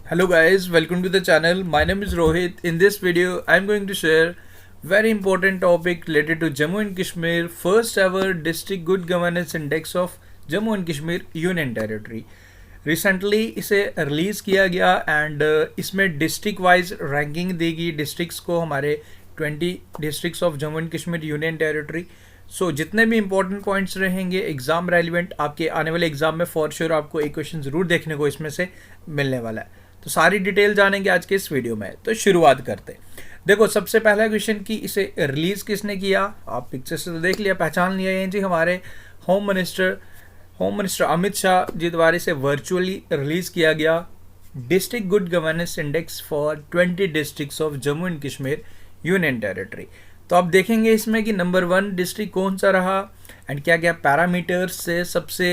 Hello guys, welcome to the channel. My name is Rohit. In this video, I am going to share very important topic related to Jammu and Kashmir first ever district good governance index of Jammu and Kashmir Union Territory. Recently इसे release किया गया and इसमें district wise ranking देगी districts को हमारे 20 districts of Jammu and Kashmir union territory. So जितने भी important points रहेंगे एग्जाम रेलिवेंट आपके आने वाले एग्जाम में फॉर श्योर आपको एक क्वेश्चन ज़रूर देखने को इसमें से मिलने वाला है। तो सारी डिटेल जानेंगे आज के इस वीडियो में। तो शुरुआत करते हैं। देखो सबसे पहला क्वेश्चन कि इसे रिलीज़ किसने किया, आप पिक्चर से तो देख लिया, पहचान लिया है जी, हमारे होम मिनिस्टर अमित शाह जी द्वारा इसे वर्चुअली रिलीज किया गया district good governance index for 20 districts of Jammu and Kashmir union territory. तो आप देखेंगे इसमें कि नंबर 1 डिस्ट्रिक्ट कौन सा रहा एंड क्या क्या पैरामीटर्स से सबसे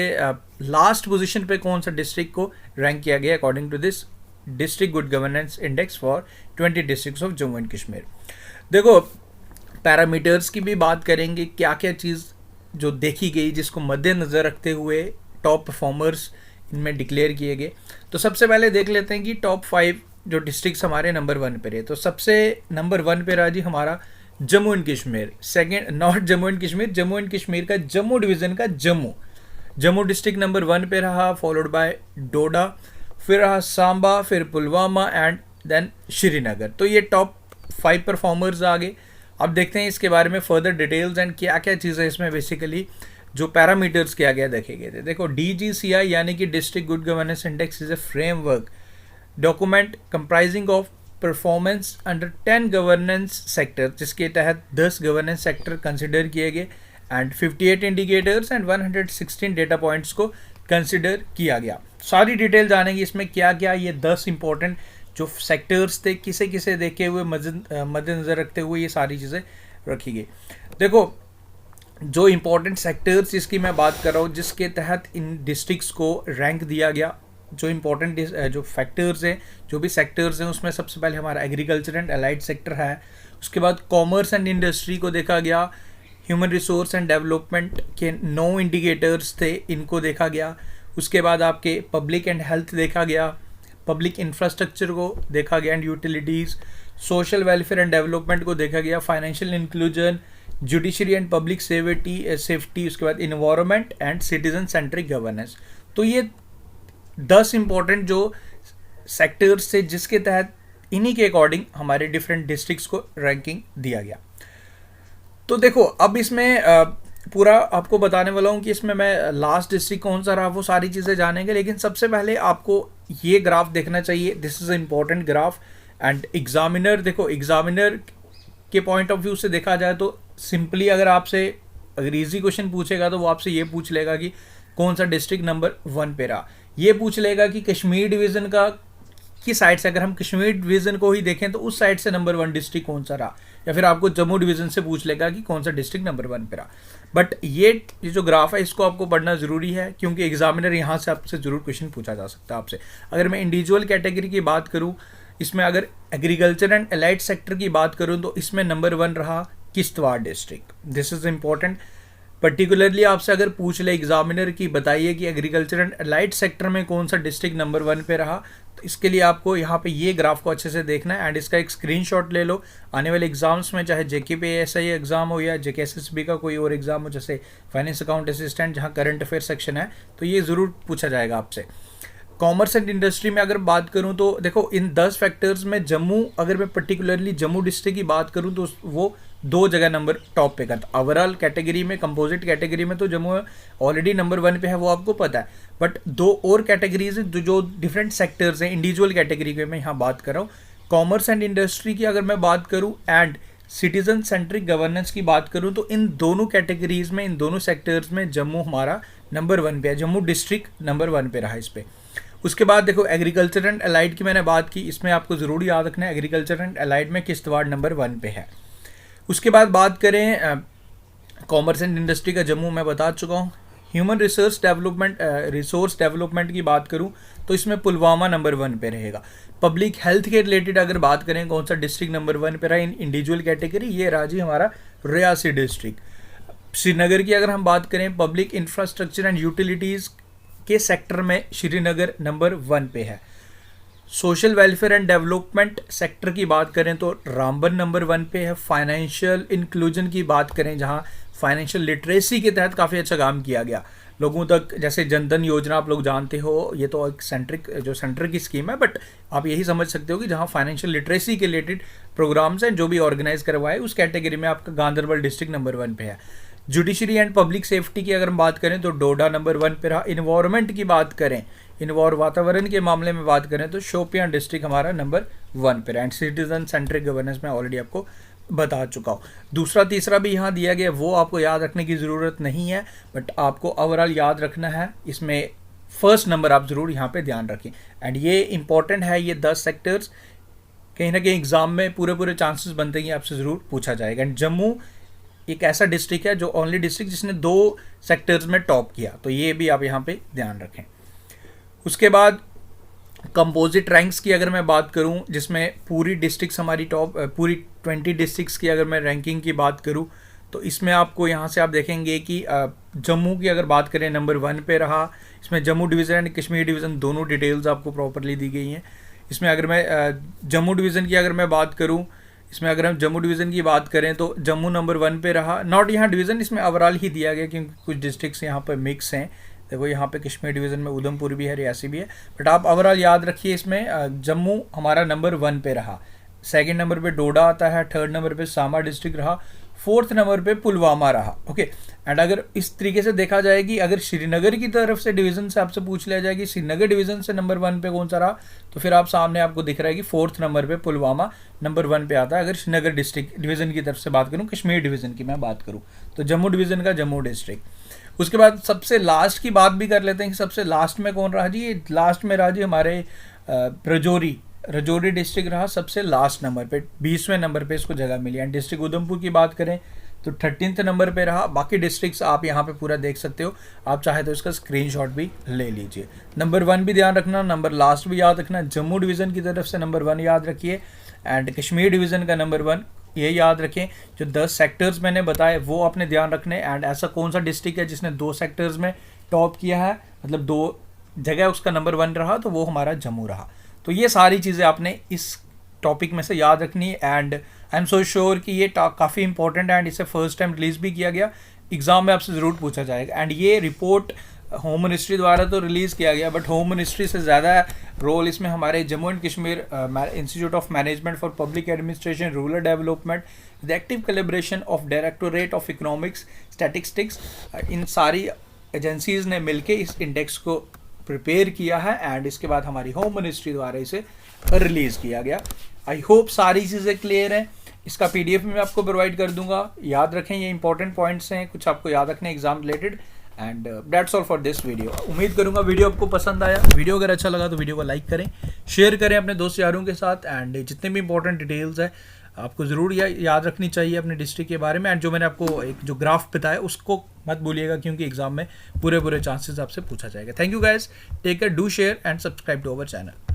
लास्ट पोजीशन पे कौन सा डिस्ट्रिक्ट को रैंक किया गया according to this district good governance index for 20 districts of Jammu and Kashmir. देखो पैरामीटर्स की भी बात करेंगे, क्या क्या चीज़ जो देखी गई जिसको मद्देनज़र रखते हुए टॉप परफॉर्मर्स इनमें डिक्लेयर किए गए। तो सबसे पहले देख लेते हैं कि टॉप 5 जो डिस्ट्रिक्ट्स हमारे नंबर 1 पे रहे। तो सबसे नंबर 1 पे रहा जी हमारा Jammu and Kashmir. Second not Jammu and Kashmir का जम्मू डिवीज़न का जम्मू डिस्ट्रिक्ट नंबर 1 पे रहा, फॉलोड बाय डोडा, फिर रहा सांबा, फिर पुलवामा एंड देन श्रीनगर। तो ये टॉप 5 परफॉर्मर्स आ गए। अब देखते हैं इसके बारे में फर्दर डिटेल्स एंड क्या क्या चीज़ें इसमें बेसिकली जो पैरामीटर्स किया गया देखे गए थे। देखो DGCI यानी कि district good governance index is a framework document comprising of performance under 10 governance sector, जिसके तहत 10 गवर्नेंस सेक्टर कंसिडर किए गए and 58 indicators and 116 data points को कंसिडर किया गया। सारी डिटेल जानेंगे इसमें क्या क्या ये 10 इंपॉर्टेंट जो सेक्टर्स थे किसे किसे देखे हुए मद्देनज़र रखते हुए ये सारी चीज़ें रखी गई। देखो जो इंपॉर्टेंट सेक्टर्स जिसकी मैं बात कर रहा हूँ जिसके तहत इन डिस्ट्रिक्ट्स को रैंक दिया गया, जो इंपॉर्टेंट जो फैक्टर्स हैं जो भी सेक्टर्स हैं उसमें सबसे पहले हमारा एग्रीकल्चर एंड अलाइड सेक्टर है। उसके बाद कॉमर्स एंड इंडस्ट्री को देखा गया, ह्यूमन रिसोर्स एंड डेवलपमेंट के 9 इंडिकेटर्स थे, इनको देखा गया। उसके बाद आपके पब्लिक एंड हेल्थ देखा गया, पब्लिक इंफ्रास्ट्रक्चर को देखा गया and utilities, social welfare and development को देखा गया, financial inclusion, judiciary and public safety, उसके बाद environment and citizen centric governance. तो ये 10 इंपॉर्टेंट जो सेक्टर्स थे जिसके तहत इन्हीं के अकॉर्डिंग हमारे डिफरेंट डिस्ट्रिक्ट्स को रैंकिंग दिया गया। तो देखो अब इसमें पूरा आपको बताने वाला हूँ कि इसमें मैं लास्ट डिस्ट्रिक्ट कौन सा रहा वो सारी चीज़ें जानेंगे, लेकिन सबसे पहले आपको ये ग्राफ देखना चाहिए। This is important graph and examiner, देखो एग्जामिनर के पॉइंट ऑफ व्यू से देखा जाए तो सिंपली अगर इजी क्वेश्चन पूछेगा तो वो आपसे ये पूछ लेगा कि कौन सा डिस्ट्रिक्ट नंबर 1 पे रहा। ये पूछ लेगा कि कश्मीर डिवीज़न का की साइड से, अगर हम कश्मीर डिवीज़न को ही देखें तो उस साइड से नंबर 1 डिस्ट्रिक्ट कौन सा रहा, या फिर आपको जम्मू डिवीज़न से पूछ लेगा कि कौन सा डिस्ट्रिक्ट नंबर 1 पे रहा। बट ये जो ग्राफ है इसको आपको पढ़ना ज़रूरी है क्योंकि एग्जामिनर यहाँ से आपसे ज़रूर क्वेश्चन पूछा जा सकता है आपसे। अगर मैं इंडिविजुअल कैटेगरी की बात करूँ, इसमें अगर एग्रीकल्चर एंड अलाइड सेक्टर की बात करूँ तो इसमें नंबर 1 रहा Kishtwar district. This is important, particularly आपसे अगर पूछ ले एग्जामिनर की बताइए कि एग्रीकल्चर एंड अलाइड सेक्टर में कौन सा डिस्ट्रिक्ट नंबर 1 पे रहा, तो इसके लिए आपको यहाँ पे ये ग्राफ को अच्छे से देखना है एंड इसका एक स्क्रीनशॉट ले लो। आने वाले एग्जाम्स में चाहे JKPSI एग्जाम हो या JKSSB का कोई और एग्जाम हो, जैसे फाइनेंस अकाउंट असिस्टेंट जहाँ करंट अफेयर सेक्शन है, तो ये ज़रूर पूछा जाएगा आपसे। कॉमर्स एंड इंडस्ट्री में अगर बात करूं तो देखो इन 10 फैक्टर्स में जम्मू, अगर मैं पर्टिकुलरली जम्मू डिस्ट्रिक्ट की बात करूं तो वो 2 जगह नंबर टॉप पे करता। ओवरऑल कैटेगरी में, कंपोजिट कैटेगरी में तो जम्मू ऑलरेडी नंबर 1 पे है, वो आपको पता है। बट 2 और कैटेगरीज जो डिफरेंट सेक्टर्स हैं, इंडिविजुअल कैटेगरी की मैं यहाँ बात कर रहा हूँ। कॉमर्स एंड इंडस्ट्री की अगर मैं बात करूँ एंड सिटीजन सेंट्रिक गवर्नेंस की बात करूँ तो इन दोनों कैटेगरीज में, इन दोनों सेक्टर्स में जम्मू हमारा नंबर 1 पे है, जम्मू डिस्ट्रिक्ट नंबर 1 पे रहा इस पे। उसके बाद देखो एग्रीकल्चर एंड अलाइड की मैंने बात की, इसमें आपको ज़रूर याद रखना है एग्रीकल्चर एंड अलाइड में किश्तवाड़ नंबर 1 पे है। उसके बाद बात करें कॉमर्स एंड इंडस्ट्री का, जम्मू मैं बता चुका हूँ। ह्यूमन रिसोर्स डेवलपमेंट की बात करूँ तो इसमें पुलवामा नंबर 1 पे रहेगा। पब्लिक हेल्थ के रिलेटेड अगर बात करें कौन सा डिस्ट्रिक्ट नंबर 1 पे रहा इन इंडिविजुअल कैटेगरी, ये रहा जी हमारा रियासी डिस्ट्रिक्ट। श्रीनगर की अगर हम बात करें पब्लिक इंफ्रास्ट्रक्चर एंड यूटिलिटीज़ के सेक्टर में श्रीनगर नंबर 1 पे है। Social welfare and development sector की बात करें तो रामबन नंबर 1 पे है। फाइनेंशियल इंक्लूजन की बात करें जहां फाइनेंशियल लिटरेसी के तहत काफ़ी अच्छा काम किया गया लोगों तक, जैसे जनधन योजना आप लोग जानते हो, ये तो एक सेंटर की स्कीम है, बट आप यही समझ सकते हो कि जहां फाइनेंशियल लिटरेसी के रिलेटेड प्रोग्राम्स हैं जो भी ऑर्गेनाइज करवाए उस कैटेगरी में आपका गांधरबल डिस्ट्रिक्ट नंबर 1 पे है। जुडिशरी एंड पब्लिक सेफ्टी की अगर हम बात करें तो डोडा नंबर 1 पे रहा। इन्वायरमेंट की बात करें, वातावरण के मामले में बात करें तो शोपियां डिस्ट्रिक्ट हमारा नंबर 1 पे रहा। एंड सिटीजन सेंट्रिक गवर्नेंस में ऑलरेडी आपको बता चुका हूँ। दूसरा तीसरा भी यहाँ दिया गया, वो आपको याद रखने की ज़रूरत नहीं है, बट आपको ओवरऑल याद रखना है। इसमें फर्स्ट नंबर आप ज़रूर यहाँ पे ध्यान रखें। एंड ये इंपॉर्टेंट है, ये 10 सेक्टर्स कहीं ना कहीं एग्जाम में पूरे चांसेस बनते हैं आपसे ज़रूर पूछा जाएगा। एंड जम्मू एक ऐसा डिस्ट्रिक्ट है जो ओनली डिस्ट्रिक्ट जिसने 2 सेक्टर्स में टॉप किया, तो ये भी आप यहाँ पे ध्यान रखें। उसके बाद कंपोजिट रैंक्स की अगर मैं बात करूं, जिसमें पूरी डिस्ट्रिक्ट्स हमारी टॉप, पूरी 20 डिस्ट्रिक्ट्स की अगर मैं रैंकिंग की बात करूं तो इसमें आपको यहाँ से आप देखेंगे कि जम्मू की अगर बात करें नंबर 1 पे रहा। इसमें Jammu division and Kashmir division दोनों डिटेल्स आपको प्रॉपरली दी गई हैं। इसमें अगर मैं जम्मू डिवीज़न की अगर मैं बात करूँ, इसमें अगर हम जम्मू डिवीज़न की बात करें तो जम्मू नंबर 1 पे रहा। नॉट यहाँ डिवीज़न, इसमें ओवरऑल ही दिया गया क्योंकि कुछ डिस्ट्रिक्ट्स यहाँ पर मिक्स हैं। देखो यहाँ पे कश्मीर डिवीज़न में उधमपुर भी है, रियासी भी है, बट आप ओवरऑल याद रखिए इसमें जम्मू हमारा नंबर 1 पे रहा। सेकंड नंबर पे डोडा आता है, थर्ड नंबर पे सामा डिस्ट्रिक्ट रहा, फोर्थ नंबर पे पुलवामा रहा। ओके, एंड अगर इस तरीके से देखा जाए कि अगर श्रीनगर की तरफ से डिवीज़न से आपसे पूछ लिया जाए कि श्रीनगर डिवीज़न से नंबर 1 पे कौन सा रहा, तो फिर आप सामने आपको दिख रहा है कि फोर्थ नंबर पे पुलवामा नंबर 1 पे आता है। अगर श्रीनगर डिस्ट्रिक्ट डिवीज़न की तरफ से बात करूँ, कश्मीर डिवीज़न की मैं बात करूँ तो जम्मू डिवीज़न का जम्मू डिस्ट्रिक्ट। उसके बाद सबसे लास्ट की बात भी कर लेते हैं कि सबसे लास्ट में कौन रहा जी। ये लास्ट में रहा जी हमारे राजौरी डिस्ट्रिक्ट रहा सबसे लास्ट नंबर पे, 20वें नंबर पे इसको जगह मिली। एंड डिस्ट्रिक्ट उधमपुर की बात करें तो 13th नंबर पे रहा। बाकी डिस्ट्रिक्ट्स आप यहाँ पे पूरा देख सकते हो, आप चाहे तो इसका स्क्रीनशॉट भी ले लीजिए। नंबर 1 भी ध्यान रखना, नंबर लास्ट भी याद रखना। जम्मू डिवीज़न की तरफ से नंबर 1 याद रखिए एंड कश्मीर डिवीज़न का नंबर 1 ये याद रखें। जो 10 सेक्टर्स मैंने बताए वो आपने ध्यान रखने। एंड ऐसा कौन सा डिस्ट्रिक्ट है जिसने 2 सेक्टर्स में टॉप किया है, मतलब 2 जगह उसका नंबर 1 रहा, तो वो हमारा जम्मू रहा। तो ये सारी चीज़ें आपने इस टॉपिक में से याद रखनी है। And I am so sure कि ये काफ़ी इंपॉर्टेंट है एंड इसे फर्स्ट टाइम रिलीज़ भी किया गया, एग्ज़ाम में आपसे ज़रूर पूछा जाएगा। एंड ये रिपोर्ट होम मिनिस्ट्री द्वारा तो रिलीज़ किया गया, बट होम मिनिस्ट्री से ज़्यादा रोल इसमें हमारे Jammu and Kashmir institute of management for public administration rural development the active collaboration of directorate of economics statistics, इन सारी एजेंसीज़ ने मिलके इस इंडेक्स को प्रिपेयर किया है एंड इसके बाद हमारी होम मिनिस्ट्री द्वारा इसे रिलीज़ किया गया। आई होप सारी चीज़ें क्लियर हैं। इसका PDF में मैं आपको प्रोवाइड कर दूंगा। याद रखें ये इंपॉर्टेंट पॉइंट्स हैं, कुछ आपको याद रखने exam related. And that's all for this video. उम्मीद करूंगा वीडियो आपको पसंद आया। वीडियो अगर अच्छा लगा तो वीडियो को लाइक करें, शेयर करें अपने दोस्त यारों के साथ। एंड जितने भी इंपॉर्टेंट डिटेल्स है आपको ज़रूर याद रखनी चाहिए अपने डिस्ट्रिक्ट के बारे में। एंड जो मैंने आपको एक जो ग्राफ बताया उसको मत भूलिएगा क्योंकि एग्जाम में पूरे चांसेस आपसे पूछा जाएगा। Thank you guys, take care, do share and subscribe to our channel.